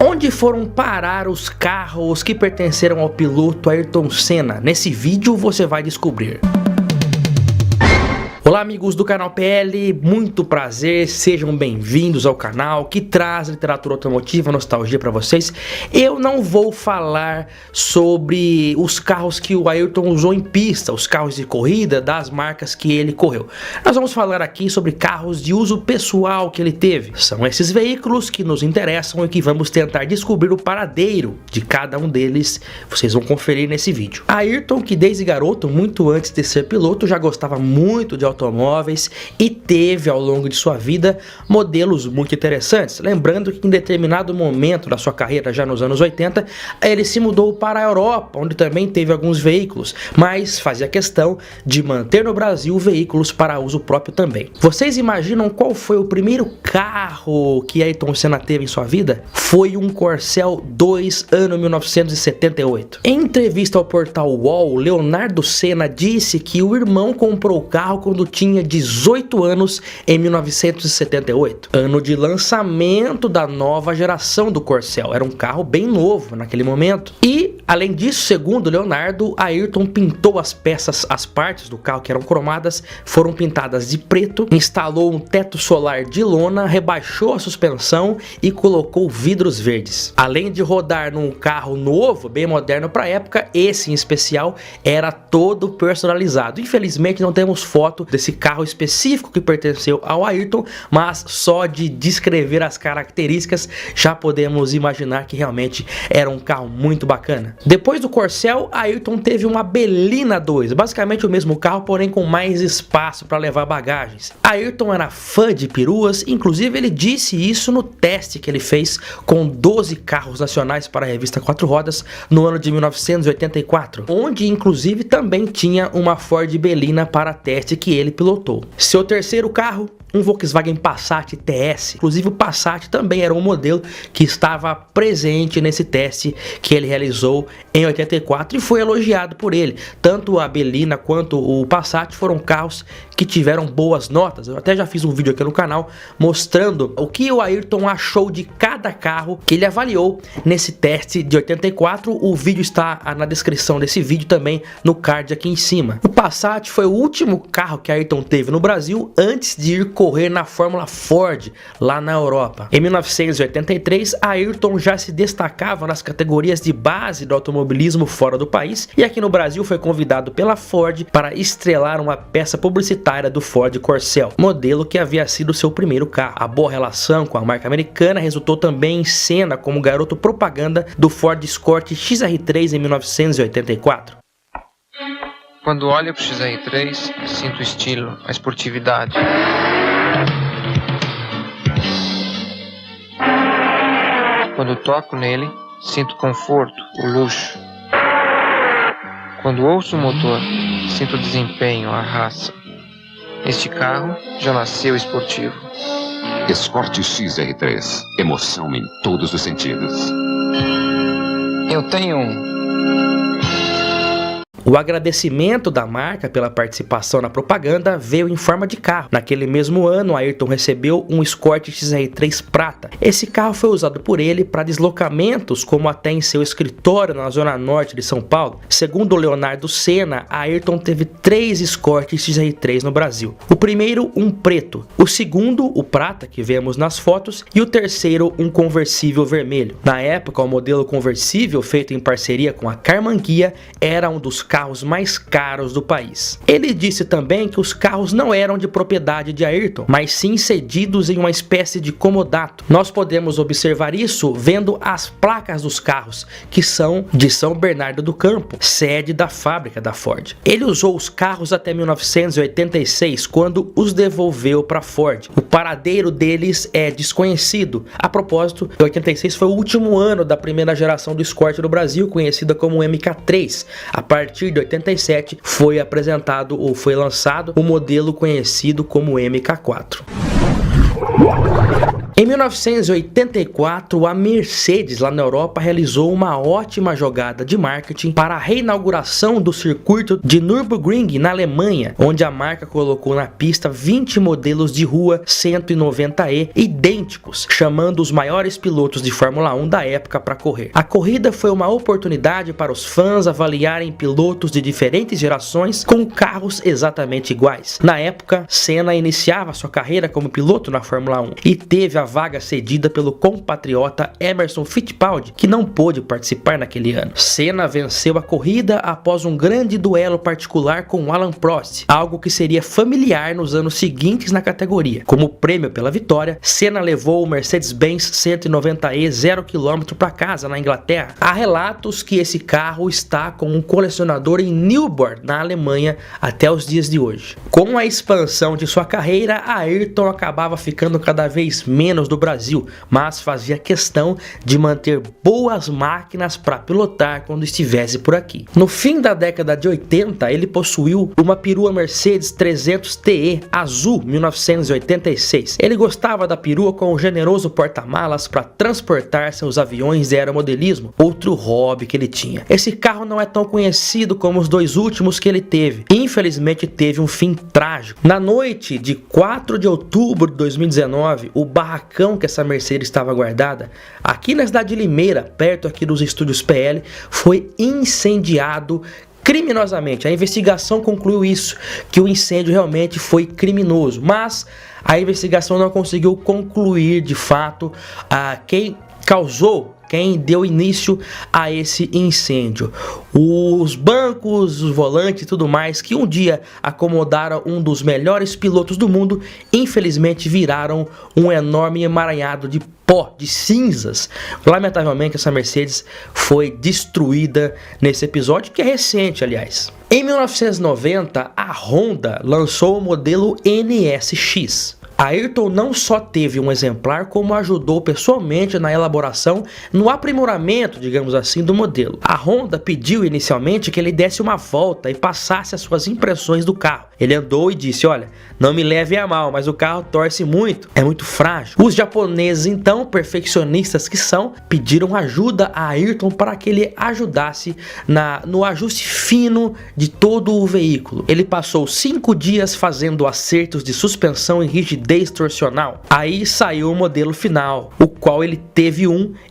Onde foram parar os carros que pertenceram ao piloto Ayrton Senna? Nesse vídeo você vai descobrir. Olá amigos do canal PL, muito prazer, sejam bem-vindos ao canal que traz literatura automotiva, nostalgia para vocês. Eu não vou falar sobre os carros que o Ayrton usou em pista, os carros de corrida das marcas que ele correu. Nós vamos falar aqui sobre carros de uso pessoal que ele teve. São esses veículos que nos interessam e que vamos tentar descobrir o paradeiro de cada um deles. Vocês vão conferir nesse vídeo. Ayrton, que desde garoto, muito antes de ser piloto, já gostava muito de automóveis e teve ao longo de sua vida modelos muito interessantes. Lembrando que em determinado momento da sua carreira, já nos anos 80, ele se mudou para a Europa, onde também teve alguns veículos, mas fazia questão de manter no Brasil veículos para uso próprio também. Vocês imaginam qual foi o primeiro carro que Ayrton Senna teve em sua vida? Foi um Corcel 2, ano 1978. Em entrevista ao portal UOL, Leonardo Senna disse que o irmão comprou o carro quando tinha 18 anos em 1978, ano de lançamento da nova geração do Corcel. Era um carro bem novo naquele momento. E, além disso, segundo Leonardo, Ayrton pintou as peças, as partes do carro que eram cromadas, foram pintadas de preto, instalou um teto solar de lona, rebaixou a suspensão e colocou vidros verdes. Além de rodar num carro novo, bem moderno para a época, esse em especial era todo personalizado. Infelizmente não temos foto desse carro específico que pertenceu ao Ayrton, mas só de descrever as características já podemos imaginar que realmente era um carro muito bacana. Depois do Corcel, Ayrton teve uma Belina 2, basicamente o mesmo carro, porém com mais espaço para levar bagagens. Ayrton era fã de peruas, inclusive ele disse isso no teste que ele fez com 12 carros nacionais para a revista Quatro Rodas no ano de 1984, onde inclusive também tinha uma Ford Belina para teste que ele pilotou. Seu terceiro carro, um Volkswagen Passat TS. Inclusive o Passat também era um modelo que estava presente nesse teste que ele realizou em 84 e foi elogiado por ele. Tanto a Belina quanto o Passat foram carros que tiveram boas notas. Eu até já fiz um vídeo aqui no canal mostrando o que o Ayrton achou de cada carro que ele avaliou nesse teste de 84. O vídeo está na descrição desse vídeo, também no card aqui em cima. O Passat foi o último carro que Ayrton teve no Brasil antes de ir correr na Fórmula Ford lá na Europa. Em 1983, Ayrton já se destacava nas categorias de base do automobilismo fora do país e aqui no Brasil foi convidado pela Ford para estrelar uma peça publicitária do Ford Corcel, modelo que havia sido seu primeiro carro. A boa relação com a marca americana resultou também em Senna como garoto propaganda do Ford Escort XR3 em 1984. Quando olho para o XR3, sinto o estilo, a esportividade. Quando toco nele, sinto o conforto, o luxo. Quando ouço o motor, sinto o desempenho, a raça. Este carro já nasceu esportivo. Escort XR3, emoção em todos os sentidos. Eu tenho um. O agradecimento da marca pela participação na propaganda veio em forma de carro. Naquele mesmo ano, Ayrton recebeu um Escort XR3 prata. Esse carro foi usado por ele para deslocamentos, como até em seu escritório na zona norte de São Paulo. Segundo Leonardo Senna, Ayrton teve 3 Escort XR3 no Brasil. O primeiro, um preto. O segundo, o prata, que vemos nas fotos. E o terceiro, um conversível vermelho. Na época, o modelo conversível, feito em parceria com a Karmann-Ghia, era um dos carros mais caros do país. Ele disse também que os carros não eram de propriedade de Ayrton, mas sim cedidos em uma espécie de comodato. Nós podemos observar isso vendo as placas dos carros, que são de São Bernardo do Campo, sede da fábrica da Ford. Ele usou os carros até 1986, quando os devolveu para a Ford. O paradeiro deles é desconhecido. A propósito, 86 foi o último ano da primeira geração do Escort no Brasil, conhecida como MK3. A partir de 87 foi apresentado ou foi lançado o modelo conhecido como MK4. Em 1984, a Mercedes, lá na Europa, realizou uma ótima jogada de marketing para a reinauguração do circuito de Nürburgring, na Alemanha, onde a marca colocou na pista 20 modelos de rua 190e idênticos, chamando os maiores pilotos de Fórmula 1 da época para correr. A corrida foi uma oportunidade para os fãs avaliarem pilotos de diferentes gerações com carros exatamente iguais. Na época, Senna iniciava sua carreira como piloto na Fórmula 1 e teve a vaga cedida pelo compatriota Emerson Fittipaldi, que não pôde participar naquele ano. Senna venceu a corrida após um grande duelo particular com Alain Prost, algo que seria familiar nos anos seguintes na categoria. Como prêmio pela vitória, Senna levou o Mercedes-Benz 190e 0 km para casa na Inglaterra. Há relatos que esse carro está com um colecionador em Newborn, na Alemanha, até os dias de hoje. Com a expansão de sua carreira, Ayrton acabava ficando cada vez menos do Brasil, mas fazia questão de manter boas máquinas para pilotar quando estivesse por aqui. No fim da década de 80, ele possuiu uma perua Mercedes 300 TE azul 1986. Ele gostava da perua com um generoso porta-malas para transportar seus aviões de aeromodelismo, outro hobby que ele tinha. Esse carro não é tão conhecido como os dois últimos que ele teve. Infelizmente teve um fim trágico. Na noite de 4 de outubro de 2019, o barracão que essa Mercedes estava guardada, aqui na cidade de Limeira, perto aqui dos estúdios PL, foi incendiado criminosamente. A investigação concluiu isso, que o incêndio realmente foi criminoso, mas a investigação não conseguiu concluir de fato quem deu início a esse incêndio. Os bancos, os volantes e tudo mais que um dia acomodaram um dos melhores pilotos do mundo, infelizmente viraram um enorme emaranhado de pó, de cinzas. Lamentavelmente essa Mercedes foi destruída nesse episódio, que é recente, aliás. Em 1990, a Honda lançou o modelo NSX. Ayrton não só teve um exemplar, como ajudou pessoalmente na elaboração, no aprimoramento, digamos assim, do modelo. A Honda pediu inicialmente que ele desse uma volta e passasse as suas impressões do carro. Ele andou e disse: olha, não me leve a mal, mas o carro torce muito, é muito frágil. Os japoneses, então, perfeccionistas que são, pediram ajuda a Ayrton para que ele ajudasse no ajuste fino de todo o veículo. Ele passou 5 dias fazendo acertos de suspensão e rigidez torsional. Aí saiu o modelo final, o qual ele teve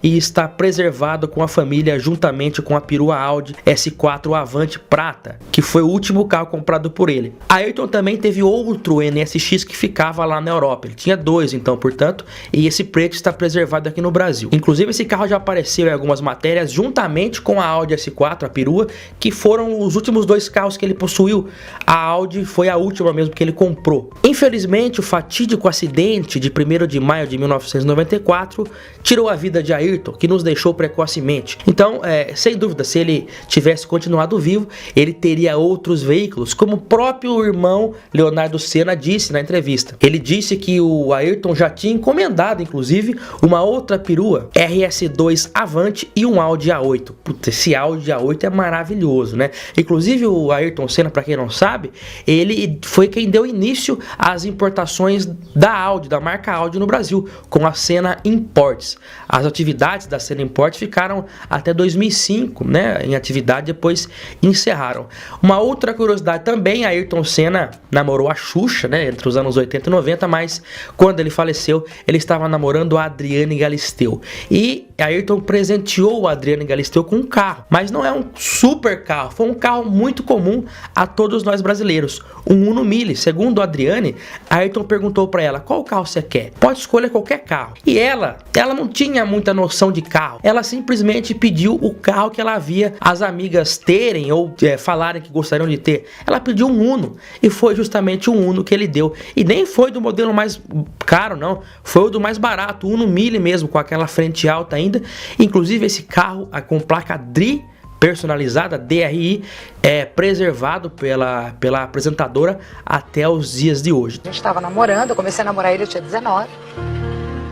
e está preservado com a família juntamente com a perua Audi S4 Avante Prata, que foi o último carro comprado por ele. Ayrton também teve outro NSX que ficava lá na Europa. Ele tinha 2 então, portanto, e esse preto está preservado aqui no Brasil. Inclusive esse carro já apareceu em algumas matérias juntamente com a Audi S4, a perua, que foram os últimos 2 carros que ele possuiu. A Audi foi a última mesmo que ele comprou. Infelizmente, o fatídico acidente de 1º de maio de 1994 tirou a vida de Ayrton, que nos deixou precocemente. Então, sem dúvida, se ele tivesse continuado vivo, ele teria outros veículos, como o próprio irmão Leonardo Senna disse na entrevista. Ele disse que o Ayrton já tinha encomendado, inclusive, uma outra perua RS2 Avante e um Audi A8. Putz, esse Audi A8 é maravilhoso, né? Inclusive o Ayrton Senna, para quem não sabe, ele foi quem deu início às importações da Audi, da marca Audi no Brasil, com a Senna Imports. As atividades da Senna Imports ficaram até 2005, né, em atividade, depois encerraram. Uma outra curiosidade também, Ayrton Senna namorou a Xuxa, né, entre os anos 80 e 90, mas quando ele faleceu, ele estava namorando a Adriane Galisteu. E Ayrton presenteou a Adriane Galisteu com um carro, mas não é um super carro, foi um carro muito comum a todos nós brasileiros, um Uno Mille. Segundo a Adriane, Ayrton perguntou para ela: qual carro você quer? Pode escolher qualquer carro. E ela não tinha muita noção de carro, ela simplesmente pediu o carro que ela via as amigas terem ou falarem que gostariam de ter. Ela pediu um Uno e foi justamente um Uno que ele deu, e nem foi do modelo mais caro não, foi o do mais barato, o Uno Mille mesmo, com aquela frente alta ainda. Inclusive esse carro com placa DRI personalizada, DRI, é preservado pela apresentadora até os dias de hoje. A gente estava namorando, eu comecei a namorar ele, eu tinha 19.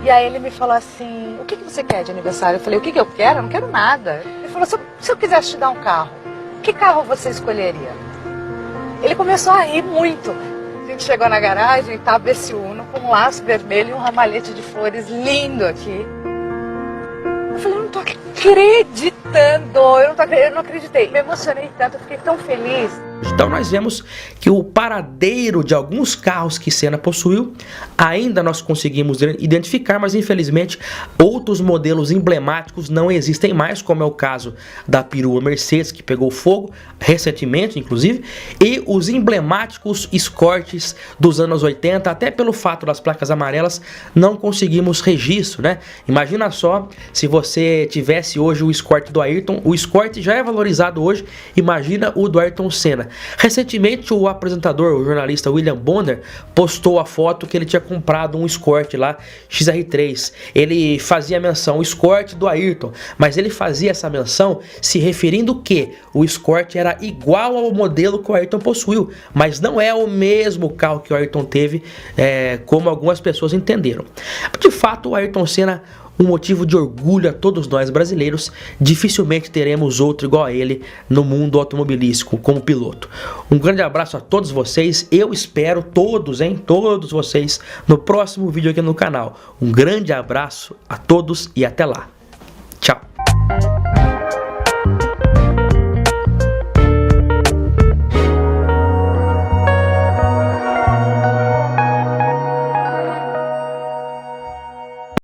E aí ele me falou assim: o que você quer de aniversário? Eu falei: o que eu quero? Eu não quero nada. Ele falou: se eu quisesse te dar um carro, que carro você escolheria? Ele começou a rir muito. A gente chegou na garagem, tava esse Uno com um laço vermelho e um ramalhete de flores lindo aqui. Eu falei, eu não tô acreditando, eu não acreditei. Me emocionei tanto, eu fiquei tão feliz. Então nós vemos que o paradeiro de alguns carros que Senna possuiu ainda nós conseguimos identificar, mas infelizmente outros modelos emblemáticos não existem mais, como é o caso da perua Mercedes, que pegou fogo recentemente, inclusive, e os emblemáticos Escortes dos anos 80, até pelo fato das placas amarelas, não conseguimos registro, né? Imagina só se você tivesse hoje o Escort do Ayrton, o Escort já é valorizado hoje, imagina o do Ayrton Senna. Recentemente o apresentador, o jornalista William Bonner, postou a foto que ele tinha comprado um Escort lá, XR3. Ele fazia menção, o Escort do Ayrton, mas ele fazia essa menção se referindo que o Escort era igual ao modelo que o Ayrton possuiu, mas não é o mesmo carro que o Ayrton teve, como algumas pessoas entenderam. De fato, o Ayrton Senna, um motivo de orgulho a todos nós brasileiros, dificilmente teremos outro igual a ele no mundo automobilístico como piloto. Um grande abraço a todos vocês, eu espero todos vocês no próximo vídeo aqui no canal. Um grande abraço a todos e até lá. Tchau.